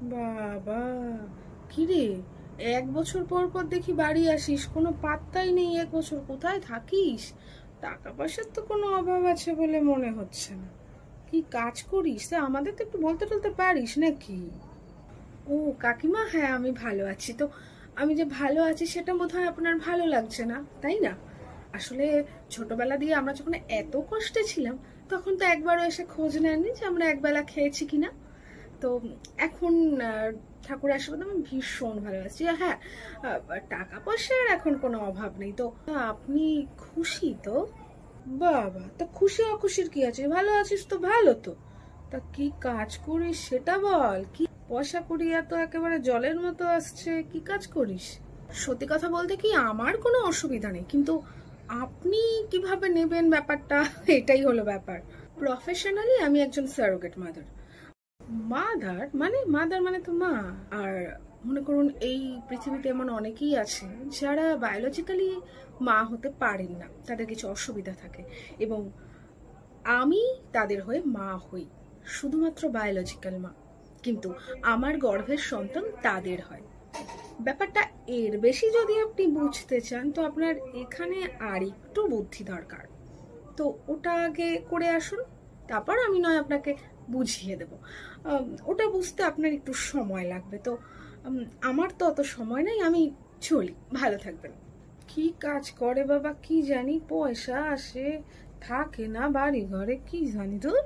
বাবা, কিরে, 1 বছর পর পর দেখি বাড়ি আসিস, কোনো পাত্তাই নেই। 1 বছর কোথায় থাকিস? টাকা পয়সার তো কোনো অভাব আছে বলে মনে হচ্ছে না। কি কাজ করিস? তা আমাদের তো একটু বলতে টলতে পারিস নাকি? ও কাকিমা, হ্যাঁ আমি ভালো আছি। তো আমি যে ভালো আছি সেটা বোধহয় আপনার ভালো লাগছে না, তাই না? আসলে ছোটবেলা দিয়ে আমরা যখন এত কষ্টে ছিলাম, তখন তো একবারও এসে খোঁজ নেননি যে আমরা একবেলা খেয়েছি কিনা। তো এখন ঠাকুরের আশীর্বাদে আমি ভীষণ ভালো আছি। হ্যাঁ, টাকা পয়সার এখন কোনো অভাব নেই। তো আপনি খুশি তো? বাবা, তা খুশি অখুশির কি আছে? ভালো আছিস তো ভালো তো। তা কি কাজ করিস সেটা বল। কি পয়সা কড়ি এত একেবারে জলের মতো আসছে, কি কাজ করিস? সত্যি কথা বলতে কি, আমার কোনো অসুবিধা নেই, কিন্তু আপনি কিভাবে নেবেন ব্যাপারটা এটাই হলো ব্যাপার। প্রফেশনালি আমি একজন সারোগেট মাদার। মাদার মানে? মাদার মানে তো মা। আর মনে করুন, এই পৃথিবীতে এমন অনেকেই আছে যারা বায়োলজিক্যালি মা হতে পারেন না, তাদের কিছু অসুবিধা থাকে, এবং আমি তাদের হয়ে মা হই, শুধুমাত্র বায়োলজিক্যাল মা। কিন্তু আমার গর্ভের সন্তান তাদের হয়। ব্যাপারটা এর বেশি যদি আপনি বুঝতে চান, তো আপনার এখানে আর একটু বুদ্ধি দরকার। তো ওটা আগে করে আসুন, তারপর আমি নয় আপনাকে বুঝিয়ে দেব। ওটা বুঝতে আপনার একটু সময় লাগবে। তো আমার তো অত সময় নেই, আমি চলি, ভালো থাকবেন। কি কাজ করে বাবা কি জানি, পয়সা আসে থাকে না বাড়ি ঘরে, কি জানি তোর।